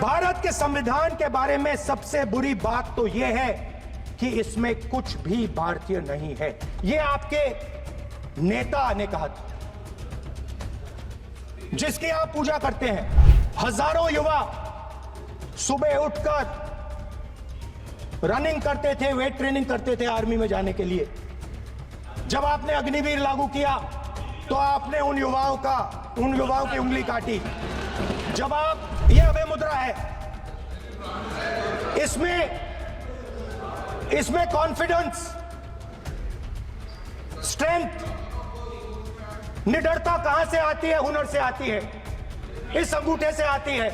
भारत के संविधान के बारे में सबसे बुरी बात तो यह है कि इसमें कुछ भी भारतीय नहीं है। यह आपके नेता ने कहा था, जिसकी आप पूजा करते हैं। हजारों युवा सुबह उठकर रनिंग करते थे, वेट ट्रेनिंग करते थे आर्मी में जाने के लिए। जब आपने अग्निवीर लागू किया तो आपने उन युवाओं की उंगली काटी। जब आप, यह अभय मुद्रा है, इसमें कॉन्फिडेंस, स्ट्रेंथ, निडरता कहां से आती है? हुनर से आती है, इस अंगूठे से आती है।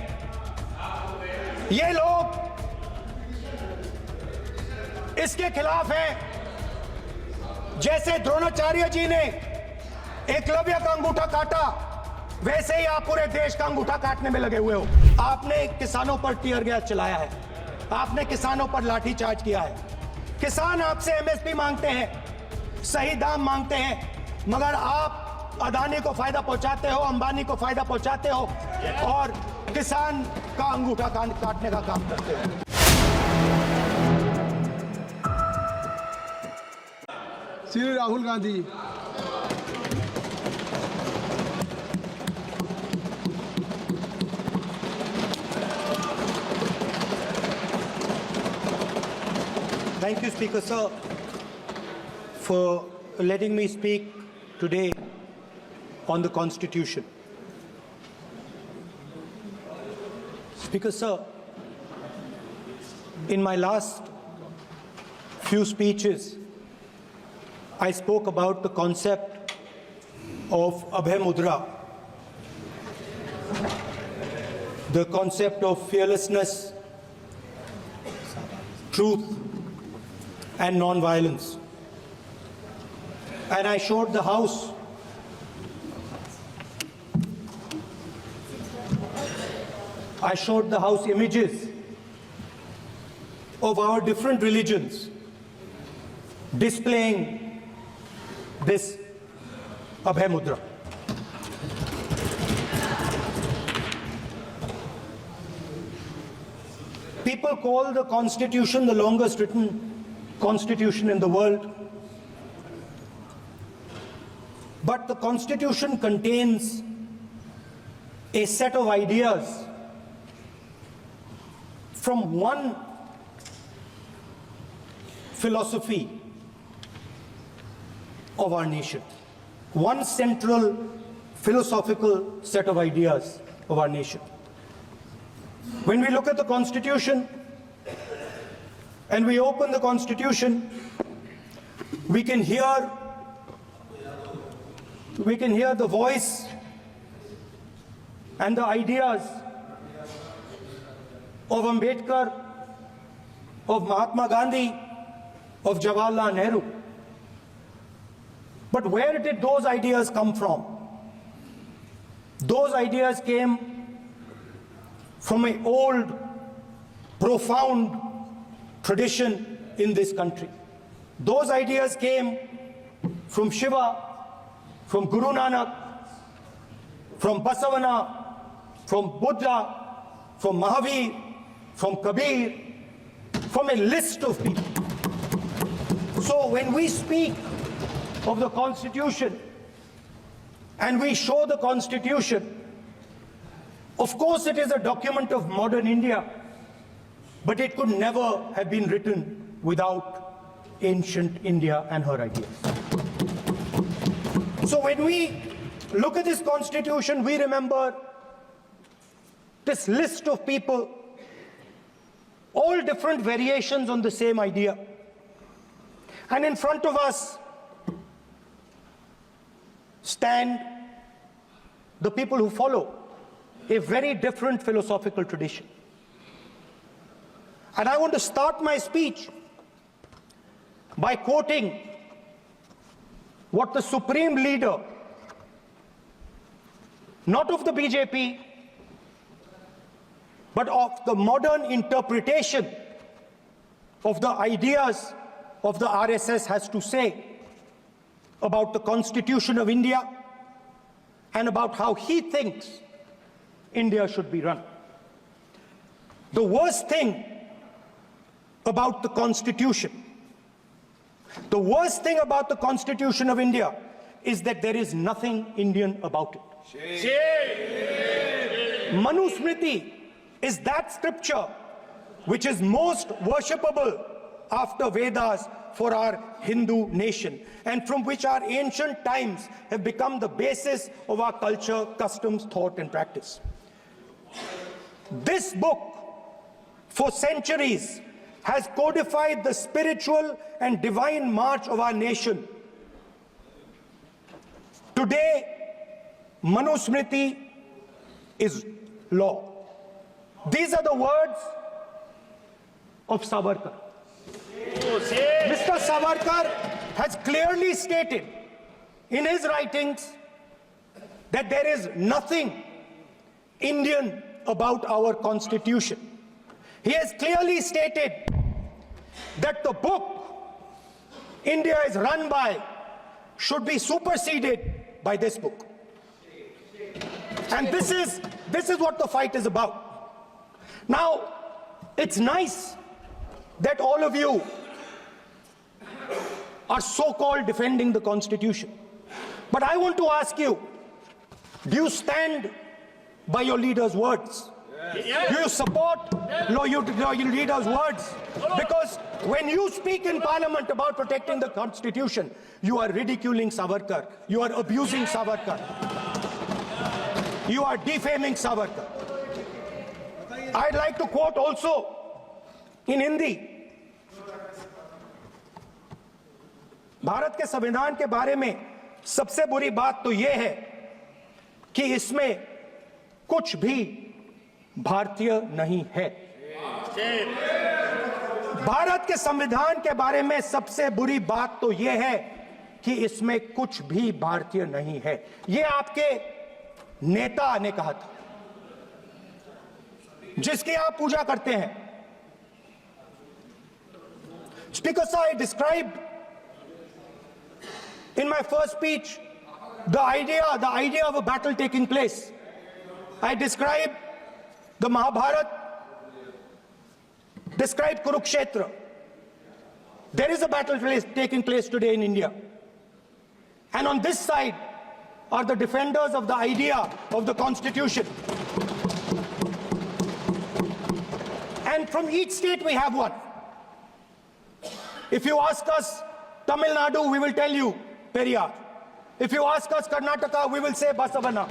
ये लोग इसके खिलाफ हैं। जैसे द्रोणाचार्य जी ने एकलव्य का अंगूठा काटा, वैसे ही आप पूरे देश का अंगूठा काटने में लगे हुए हो। आपने किसानों पर टीयर गैस चलाया है, आपने किसानों पर लाठीचार्ज किया है। किसान आपसे एमएसपी मांगते हैं, सही दाम मांगते हैं, मगर आप अदानी को फायदा पहुंचाते हो, अंबानी को फायदा पहुंचाते हो और किसान का अंगूठा काटने का काम करते हो। Shri Rahul Gandhi. Thank you, Speaker Sir, for letting me speak today on the Constitution. Speaker Sir, in my last few speeches, I spoke about the concept of Abhay Mudra, the concept of fearlessness, truth, and non-violence. And I showed the House images of our different religions displaying this Abhay Mudra. People call the Constitution the longest written Constitution in the world. But the Constitution contains a set of ideas from one philosophy of our nation, one central philosophical set of ideas of our nation. When we look at the Constitution and we open the Constitution, we can hear the voice and the ideas of Ambedkar, of Mahatma Gandhi, of Jawaharlal Nehru. But where did those ideas come from? Those ideas came from an old, profound tradition in this country. Those ideas came from Shiva, from Guru Nanak, from Basavana, from Buddha, from Mahavir, from Kabir, from a list of people. So when we speak of the Constitution and we show the Constitution, of course it is a document of modern India, but it could never have been written without ancient India and her ideas. So when we look at this Constitution, we remember this list of people, all different variations on the same idea. And in front of us stand the people who follow a very different philosophical tradition. And I want to start my speech by quoting what the supreme leader, not of the BJP, but of the modern interpretation of the ideas of the RSS has to say about the Constitution of India and about how he thinks India should be run. The worst thing about the Constitution, the worst thing about the Constitution of India is that there is nothing Indian about it. Manusmriti is that scripture which is most worshipable after Vedas for our Hindu nation, and from which our ancient times have become the basis of our culture, customs, thought, and practice. This book, for centuries, has codified the spiritual and divine march of our nation. Today, Manusmriti is law. These are the words of Savarkar. Mr. Savarkar has clearly stated in his writings that there is nothing Indian about our Constitution. He has clearly stated that the book India is run by should be superseded by this book. And this is what the fight is about. Now, it's nice that all of you are so-called defending the Constitution. But I want to ask you, do you stand by your leader's words? Do you support your leader's words? Because when you speak in Parliament about protecting the Constitution, you are ridiculing Savarkar. You are abusing Savarkar. You are defaming Savarkar. I'd like to quote also in Hindi. Bharat के संविधान के बारे में सबसे बुरी बात तो यह है कि इसमें कुछ भी भारतीय नहीं है। भारत के संविधान के बारे में सबसे बुरी बात तो यह है कि इसमें कुछ भी भारतीय नहीं है। यह आपके नेता ने कहा था, जिसकी आप पूजा करते हैं। Speaker sir, I described in my first speech the idea of a battle taking place. I described the Mahabharata, described Kurukshetra. There is a battle taking place today in India. And on this side are the defenders of the idea of the Constitution. And from each state we have one. If you ask us Tamil Nadu, we will tell you Periyar. If you ask us Karnataka, we will say Basavana.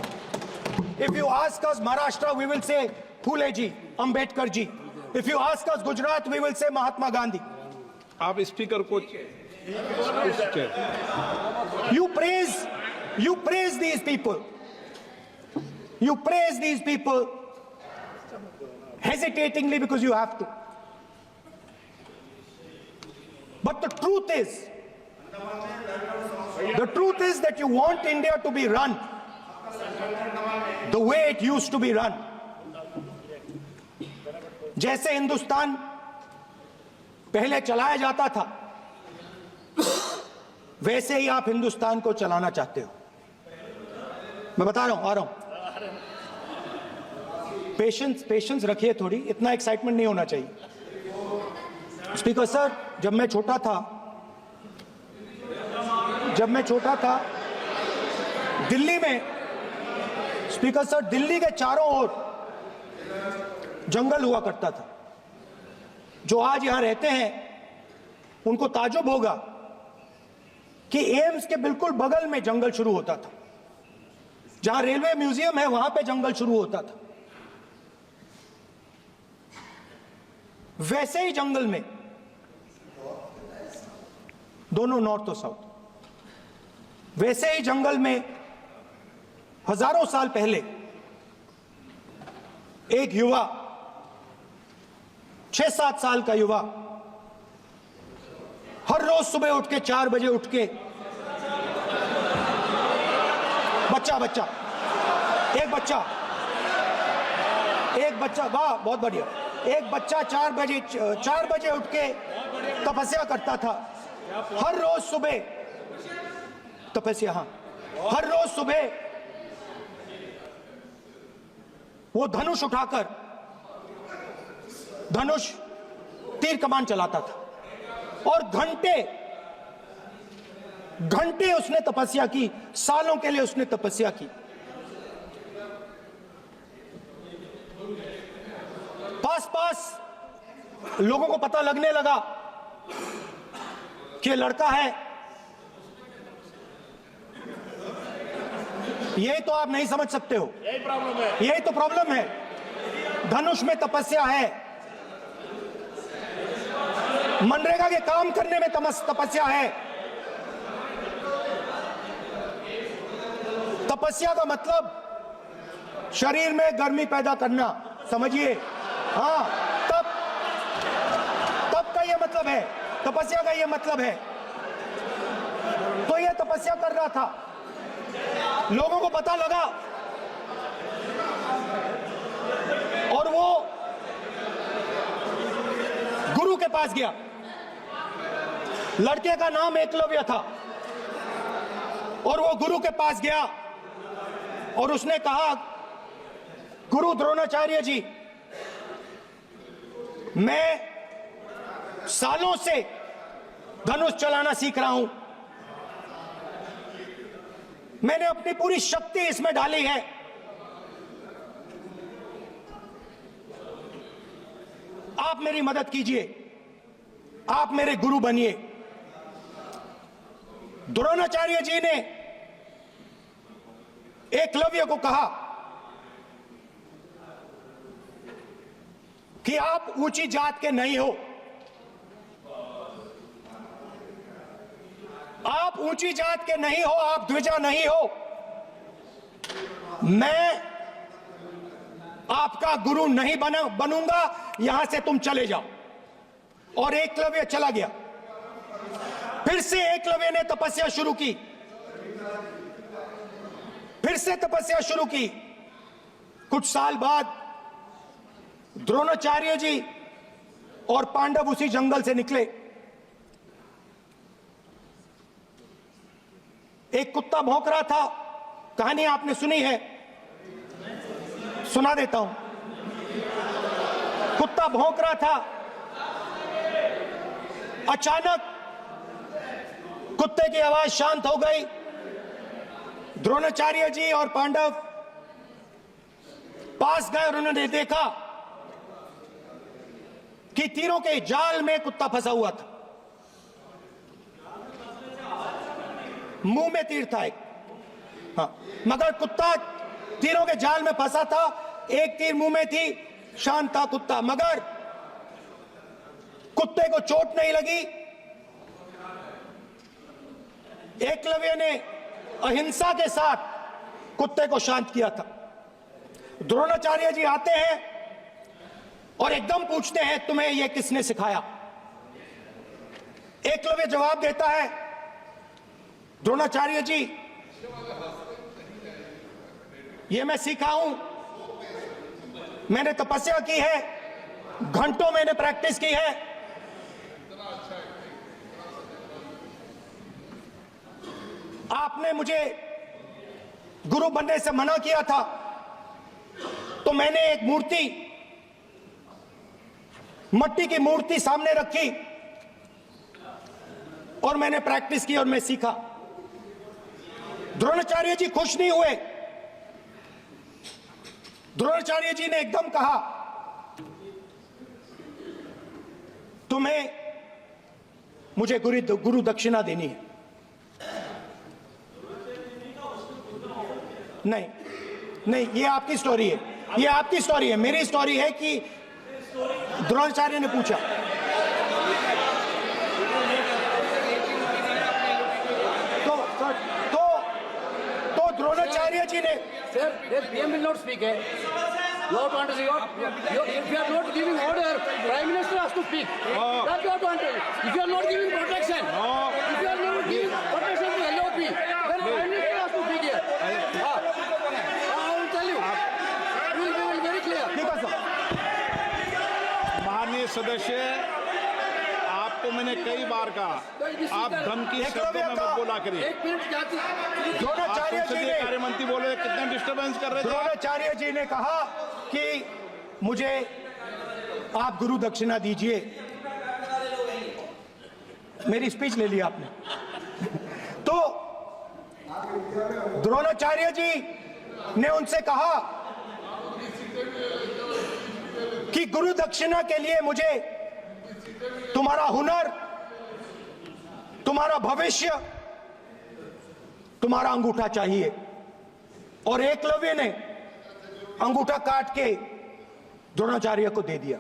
If you ask us Maharashtra, we will say Phule ji, Ambedkar ji. If you ask us Gujarat, we will say Mahatma Gandhi. आप speaker को You praise these people. You praise these people hesitatingly because you have to. But the truth is that you want India to be run the way it used to be run. जैसे हिंदुस्तान पहले चलाया जाता था, वैसे ही आप हिंदुस्तान को चलाना चाहते हो। मैं बता रहा हूं, आ रहा हूं। पेशेंस रखिए थोड़ी, इतना एक्साइटमेंट नहीं होना चाहिए। स्पीकर सर, जब मैं छोटा था दिल्ली में, स्पीकर सर, दिल्ली के चारों ओर जंगल हुआ करता था। जो आज यहां रहते हैं उनको ताज्जुब होगा कि एम्स के बिल्कुल बगल में जंगल शुरू होता था। जहां रेलवे म्यूजियम है वहां पे जंगल शुरू होता था। वैसे ही जंगल में, दोनों नॉर्थ और साउथ, वैसे ही जंगल में हजारों साल पहले एक युवा, 6-7 साल का युवा, हर रोज सुबह उठ के 4 बजे उठ के, एक बच्चा, वाह बहुत बढ़िया, एक बच्चा 4 बजे उठ के तपस्या करता था। हर रोज सुबह तपस्या, हर रोज सुबह वो धनुष उठाकर धनुष तीर कमान चलाता था और घंटे घंटे उसने तपस्या की, सालों के लिए उसने तपस्या की। पास पास लोगों को पता लगने लगा कि लड़का है। यही तो आप नहीं समझ सकते हो, यही प्रॉब्लम है। यही तो प्रॉब्लम है। धनुष में तपस्या है, मनरेगा के काम करने में तपस्या है। तपस्या का मतलब शरीर में गर्मी पैदा करना, समझिए। हाँ, तब का ये मतलब है, तपस्या का ये मतलब है। तो ये तपस्या कर रहा था, लोगों को पता लगा और वो गुरु के पास गया। लड़के का नाम एकलव्य था और वो गुरु के पास गया और उसने कहा, गुरु द्रोणाचार्य जी, मैं सालों से धनुष चलाना सीख रहा हूं, मैंने अपनी पूरी शक्ति इसमें डाली है, आप मेरी मदद कीजिए, आप मेरे गुरु बनिए। द्रोणाचार्य जी ने एकलव्य को कहा कि आप ऊंची जात के नहीं हो, आप ऊंची जात के नहीं हो, आप द्विजा नहीं हो, मैं आपका गुरु नहीं बनूंगा, यहां से तुम चले जाओ। और एकलव्य चला गया। फिर से एकलव्य ने तपस्या शुरू की, फिर से तपस्या शुरू की। कुछ साल बाद द्रोणाचार्य जी और पांडव उसी जंगल से निकले। एक कुत्ता भौंक रहा था, कहानी आपने सुनी है, सुना देता हूं। कुत्ता भौंक रहा था, अचानक कुत्ते की आवाज शांत हो गई। द्रोणाचार्य जी और पांडव पास गए और उन्होंने देखा कि तीरों के जाल में कुत्ता फंसा हुआ था। मुंह में तीर था एक, हाँ, मगर कुत्ता तीरों के जाल में फंसा था, एक तीर मुंह में थी, शांत था कुत्ता, मगर कुत्ते को चोट नहीं लगी। एकलव्य ने अहिंसा के साथ कुत्ते को शांत किया था। द्रोणाचार्य जी आते हैं और एकदम पूछते हैं, तुम्हें यह किसने सिखाया? एकलव्य जवाब देता है, द्रोणाचार्य जी, यह मैं सीखा हूं, मैंने तपस्या की है, घंटों मैंने प्रैक्टिस की है। आपने मुझे गुरु बनने से मना किया था, तो मैंने एक मूर्ति, मट्टी की मूर्ति सामने रखी और मैंने प्रैक्टिस की और मैं सीखा। द्रोणाचार्य जी खुश नहीं हुए। द्रोणाचार्य जी ने एकदम कहा, तुम्हें मुझे गुरु दक्षिणा देनी है। नहीं नहीं, ये आपकी स्टोरी है, ये आपकी स्टोरी है। मेरी स्टोरी है कि द्रोणाचार्य ने पूछा। तो द्रोणाचार्य जी ने, Sir, the PM will not speak. You have to understand. If you are not giving order, Prime Minister has to speak. That you have to understand. If you are not giving protection, if you are not giving protection to LOP, then Prime Minister has to speak here. I will tell you. We will be very clear. ठीक है sir. माननीय सदस्य, आपको मैंने कई बार कहा, आप धमकी शब्दों में मत बोला करिए। एक मिनट जाती। द्रोणाचार्य जी ने, कार्य मंत्री बोल रहे, कितना डिस्टर्बेंस कर रहे थे। द्रोणाचार्य जी ने कहा कि मुझे आप गुरु दक्षिणा दीजिए। मेरी स्पीच ले ली आपने। तो द्रोणाचार्य जी ने उनसे कहा कि गुरु दक्षिणा के लिए मुझे तुम्हारा हुनर, तुम्हारा भविष्य, तुम्हारा अंगूठा चाहिए। और एकलव्य ने अंगूठा काट के द्रोणाचार्य को दे दिया।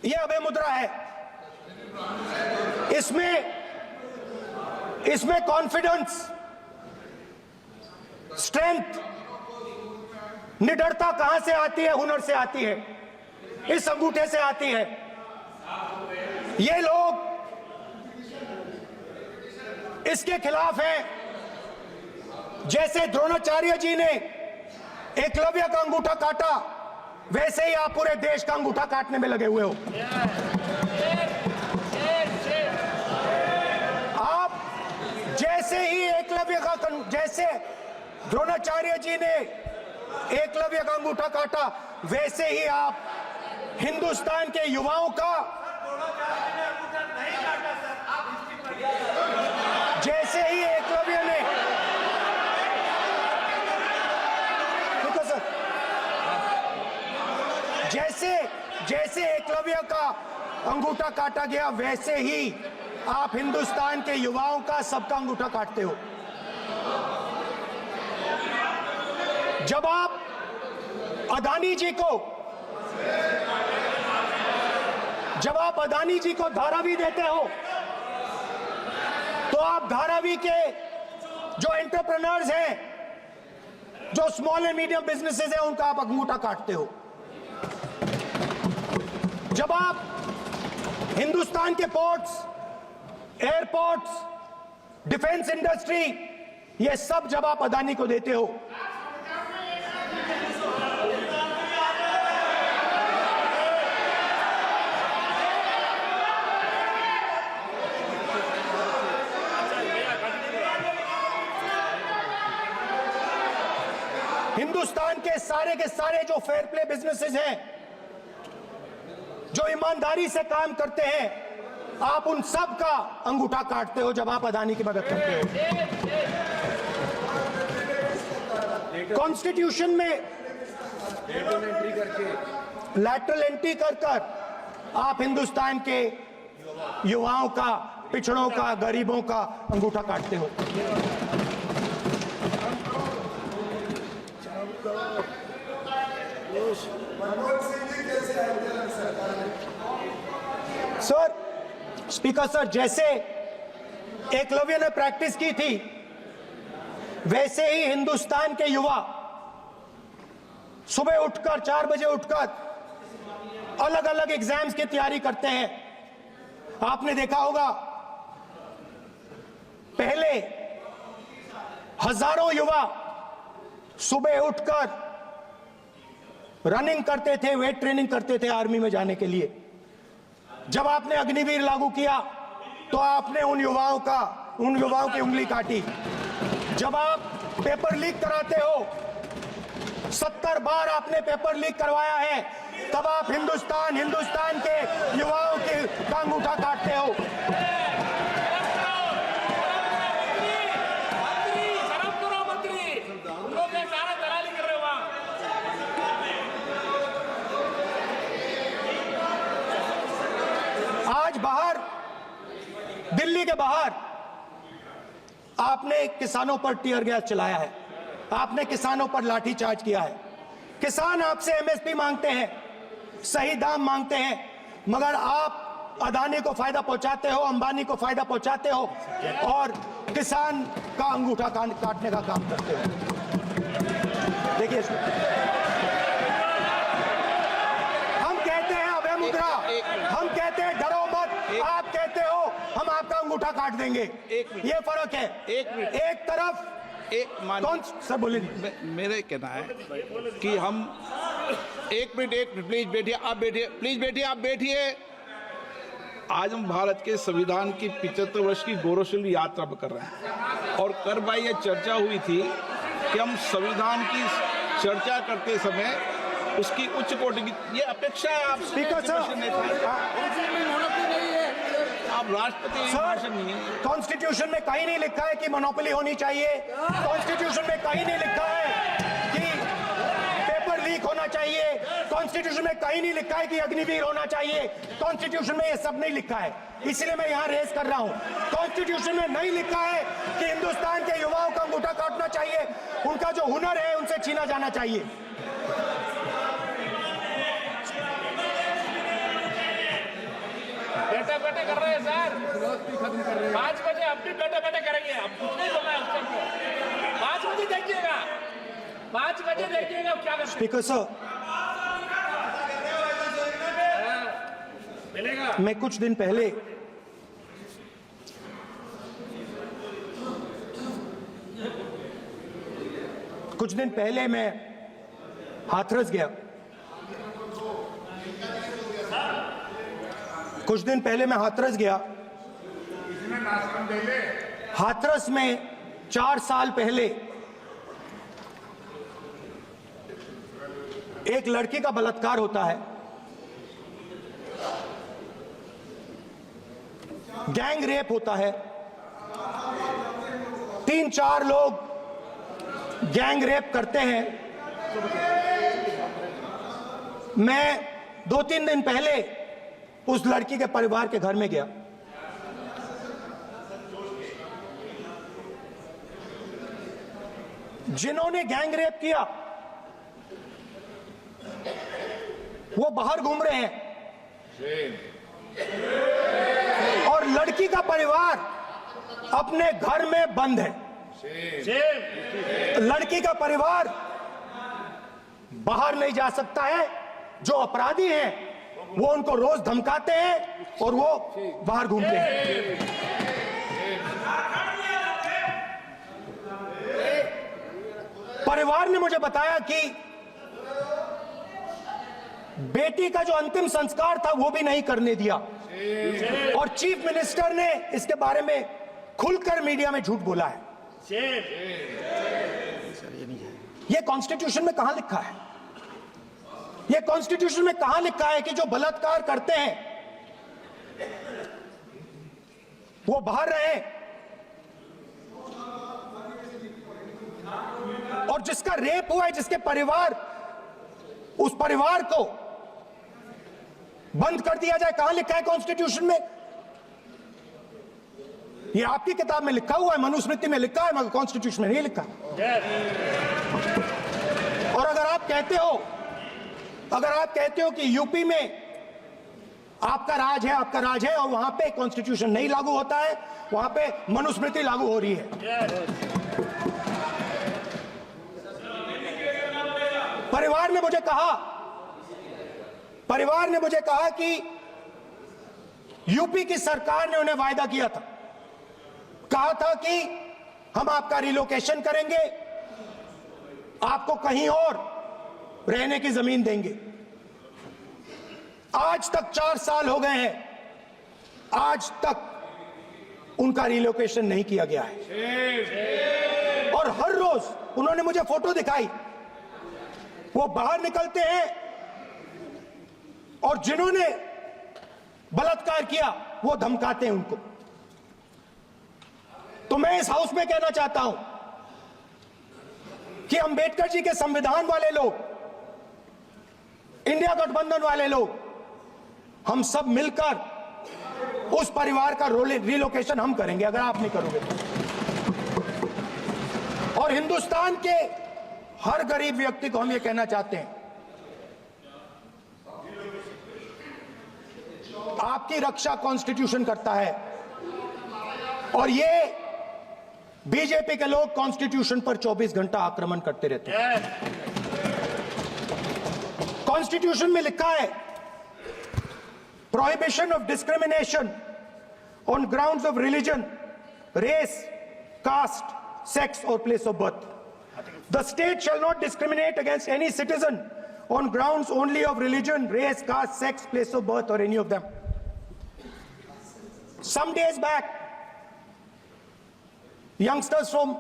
यह अभय मुद्रा है। इसमें कॉन्फिडेंस, स्ट्रेंथ, निडरता कहां से आती है? हुनर से आती है, इस अंगूठे से आती है। ये लोग इसके खिलाफ हैं। जैसे द्रोणाचार्य जी ने एकलव्य का अंगूठा काटा, वैसे ही आप पूरे देश का अंगूठा काटने में लगे हुए हो। आप जैसे ही एकलव्य का, जैसे द्रोणाचार्य जी ने एकलव्य का अंगूठा काटा, वैसे ही आप हिंदुस्तान के युवाओं का, जैसे ही एकलव्य ने, देखो सर, जैसे एकलव्य का अंगूठा काटा गया, वैसे ही आप हिंदुस्तान के युवाओं का, सबका अंगूठा काटते हो। जब आप अदानी जी को धारावी देते हो, तो आप धारावी के जो एंटरप्रेन्योर्स हैं, जो स्मॉल एंड मीडियम बिजनेसेस हैं, उनका आप अंगूठा काटते हो। जब आप हिंदुस्तान के पोर्ट्स, एयरपोर्ट्स, डिफेंस इंडस्ट्री, ये सब जब आप अदानी को देते हो, हिंदुस्तान के सारे जो फेयर प्ले बिजनेसेस हैं, जो ईमानदारी से काम करते हैं, आप उन सब का अंगूठा काटते हो जब आप अदानी की मदद करते हो। कॉन्स्टिट्यूशन में लैटरल एंट्री कर आप हिंदुस्तान के युवाओं का, पिछड़ों का, गरीबों का अंगूठा काटते हो। सर, स्पीकर सर, जैसे एकलव्य ने प्रैक्टिस की थी, वैसे ही हिंदुस्तान के युवा सुबह उठकर 4 बजे उठकर अलग अलग एग्जाम्स की तैयारी करते हैं। आपने देखा होगा, पहले हजारों युवा सुबह उठकर रनिंग करते थे, वेट ट्रेनिंग करते थे आर्मी में जाने के लिए। जब आपने अग्निवीर लागू किया, तो आपने उन युवाओं की उंगली काटी। जब आप पेपर लीक कराते हो, 70 बार आपने पेपर लीक करवाया है, तब आप हिंदुस्तान के युवाओं के अंगूठा काटते हो। आज बाहर, दिल्ली के बाहर आपने किसानों पर टीयर गैस चलाया है, आपने किसानों पर लाठीचार्ज किया है। किसान आपसे एमएसपी मांगते हैं, सही दाम मांगते हैं, मगर आप अदानी को फायदा पहुंचाते हो, अंबानी को फायदा पहुंचाते हो और किसान का अंगूठा काटने का काम करते हो। देखिए, हम कहते हैं अभय मुद्रा, हम कहते हैं डरो मत, आप कहते हो हम आपका अंगूठा काट देंगे। ये फर्क है। एक तरफ कौन सर बोले, मेरे कहना है कि हम एक मिनट प्लीज बैठिए, आप बैठिए, प्लीज बैठिए, आप बैठिए। आज हम भारत के संविधान की 75 वर्ष की गौरवशाली यात्रा कर रहे हैं और कर भाई ये चर्चा हुई थी कि हम संविधान की चर्चा करते समय उसकी उच्च कोटि की ये अपेक्षा है आपसे। स्पीकर सर, आप राष्ट्रपति भाषण नहीं है। कॉन्स्टिट्यूशन में कहीं नहीं लिखा है कि मोनोपोली होनी चाहिए। कॉन्स्टिट्यूशन में कहीं नहीं लिखा है कि पेपर लीक होना चाहिए। कॉन्स्टिट्यूशन में कहीं नहीं लिखा है कि अग्निवीर होना चाहिए। कॉन्स्टिट्यूशन में ये सब नहीं लिखा है, इसलिए मैं यहाँ रेस कर रहा हूँ। कॉन्स्टिट्यूशन में नहीं लिखा है कि हिंदुस्तान के युवाओं का अंगूठा काटना चाहिए, उनका जो हुनर है उनसे छीना जाना चाहिए। बैठे बैठे कर रहे हैं सर, 5 बजे अब भी बैठे बैठे करेंगे। अब कुछ नहीं बोलना है उस टाइम पे। 5 बजे देखिएगा, 5 बजे देखिएगा क्या कर स्पीकर सर, मिलेगा। मैं कुछ दिन पहले मैं हाथरस गया। कुछ दिन पहले मैं हाथरस गया। हाथरस में 4 साल पहले एक लड़की का बलात्कार होता है। गैंग रेप होता है। 3-4 लोग गैंग रेप करते हैं। मैं 2-3 दिन पहले उस लड़की के परिवार के घर में गया। जिन्होंने गैंग रेप किया वो बाहर घूम रहे हैं और लड़की का परिवार अपने घर में बंद है। लड़की का परिवार बाहर नहीं जा सकता है। जो अपराधी हैं वो उनको रोज धमकाते हैं और वो बाहर घूमते हैं। परिवार ने मुझे बताया कि बेटी का जो अंतिम संस्कार था वो भी नहीं करने दिया और चीफ मिनिस्टर ने इसके बारे में खुलकर मीडिया में झूठ बोला है। ये कॉन्स्टिट्यूशन में कहां लिखा है? ये कॉन्स्टिट्यूशन में कहां लिखा है कि जो बलात्कार करते हैं वो बाहर रहे और जिसका रेप हुआ है, जिसके परिवार, उस परिवार को बंद कर दिया जाए? कहां लिखा है कॉन्स्टिट्यूशन में? ये आपकी किताब में लिखा हुआ है, मनुस्मृति में लिखा है, मगर कॉन्स्टिट्यूशन में नहीं लिखा। और अगर आप कहते हो कि यूपी में आपका राज है और वहां पे कॉन्स्टिट्यूशन नहीं लागू होता है, वहां पे मनुस्मृति लागू हो रही है। परिवार ने मुझे कहा कि यूपी की सरकार ने उन्हें वायदा किया था, कहा था कि हम आपका रिलोकेशन करेंगे, आपको कहीं और रहने की जमीन देंगे। आज तक 4 साल हो गए हैं, आज तक उनका रिलोकेशन नहीं किया गया है। और हर रोज उन्होंने मुझे फोटो दिखाई, वो बाहर निकलते हैं और जिन्होंने बलात्कार किया वो धमकाते हैं उनको। तो मैं इस हाउस में कहना चाहता हूं कि अंबेडकर जी के संविधान वाले लोग, इंडिया गठबंधन वाले लोग, हम सब मिलकर उस परिवार का रिलोकेशन हम करेंगे अगर आप नहीं करोगे तो। और हिंदुस्तान के हर गरीब व्यक्ति को हम ये कहना चाहते हैं, आपकी रक्षा कॉन्स्टिट्यूशन करता है और ये बीजेपी के लोग कॉन्स्टिट्यूशन पर 24 घंटा आक्रमण करते रहते हैं। कॉन्स्टिट्यूशन में लिखा है prohibition of discrimination on grounds of religion, race, caste, sex और place of birth. The state shall not discriminate against any citizen on grounds only of religion, race, caste, sex, place of birth or any of them. Some days back, youngsters from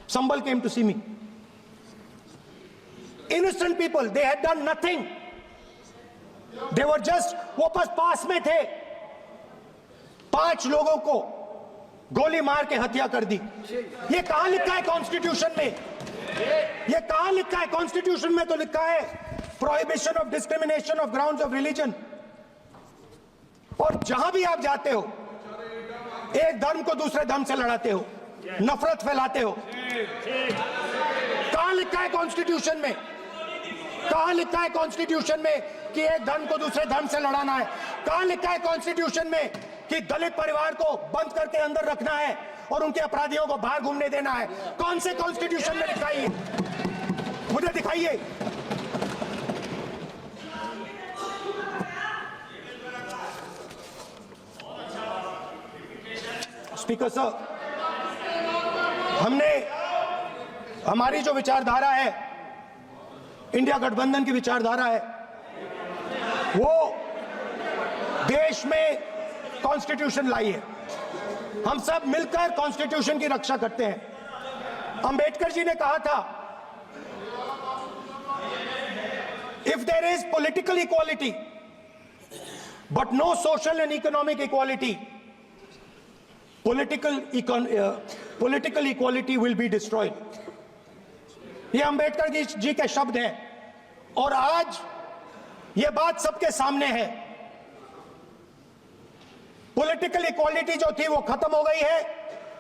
Sambal came to see me. Innocent people, they had done nothing. They were just, वो बस पास में थे. 5 लोगों को गोली मार के हत्या कर दी. ये कहां लिखा है कॉन्स्टिट्यूशन में? ये कहां लिखा है? कॉन्स्टिट्यूशन में तो लिखा है prohibition of discrimination of grounds of religion. और जहां भी आप जाते हो, एक धर्म को दूसरे धर्म से लड़ाते हो, नफरत फैलाते हो. कहां लिखा है कॉन्स्टिट्यूशन में? कहां लिखा है कॉन्स्टिट्यूशन में कि एक धर्म को दूसरे धर्म से लड़ाना है? कहां लिखा है कॉन्स्टिट्यूशन में कि दलित परिवार को बंद करके अंदर रखना है और उनके अपराधियों को बाहर घूमने देना है? कौन से कॉन्स्टिट्यूशन में लिखा है? मुझे दिखाइए. स्पीकर साहब, हमने हमारी जो विचारधारा है, इंडिया गठबंधन की विचारधारा है, वो देश में कॉन्स्टिट्यूशन लाई है. हम सब मिलकर कॉन्स्टिट्यूशन की रक्षा करते हैं. अंबेडकर जी ने कहा था, if there is political equality but no social and economic equality, political equality will be destroyed. ये अंबेडकर जी के शब्द हैं और आज ये बात सबके सामने है. पॉलिटिकल इक्वालिटी जो थी वो खत्म हो गई है.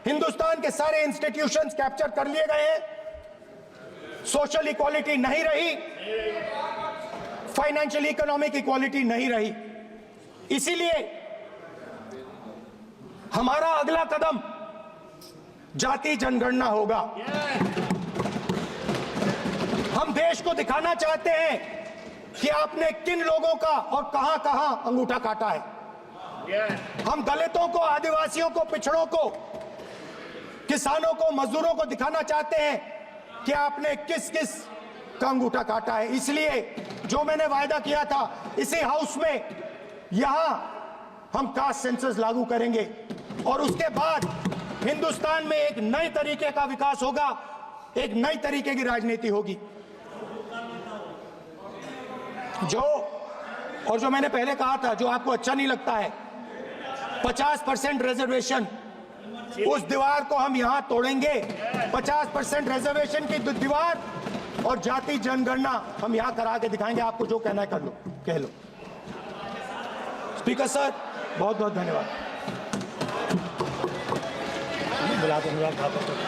हिंदुस्तान के सारे इंस्टीट्यूशंस कैप्चर कर लिए गए हैं. सोशल इक्वालिटी नहीं रही, फाइनेंशियल इकोनॉमिक इक्वालिटी नहीं रही. इसीलिए हमारा अगला कदम जाति जनगणना होगा. हम देश को दिखाना चाहते हैं कि आपने किन लोगों का और कहां कहां अंगूठा काटा है. हम दलितों को, आदिवासियों को, पिछड़ों को, किसानों को, मजदूरों को दिखाना चाहते हैं कि आपने किस किस का अंगूठा काटा है. इसलिए जो मैंने वायदा किया था, इसी हाउस में यहां हम कास्ट सेंसस लागू करेंगे और उसके बाद हिंदुस्तान में एक नए तरीके का विकास होगा, एक नई तरीके की राजनीति होगी. जो मैंने पहले कहा था, जो आपको अच्छा नहीं लगता है, 50% रिजर्वेशन, उस दीवार को हम यहां तोड़ेंगे. 50% रिजर्वेशन की दीवार और जाति जनगणना हम यहां करा के दिखाएंगे. आपको जो कहना है कर लो, कह लो. स्पीकर सर, बहुत बहुत धन्यवाद.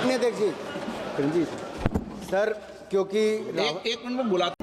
नहीं, देखिए रंजीत सर, क्योंकि एक मिनट में बुलाता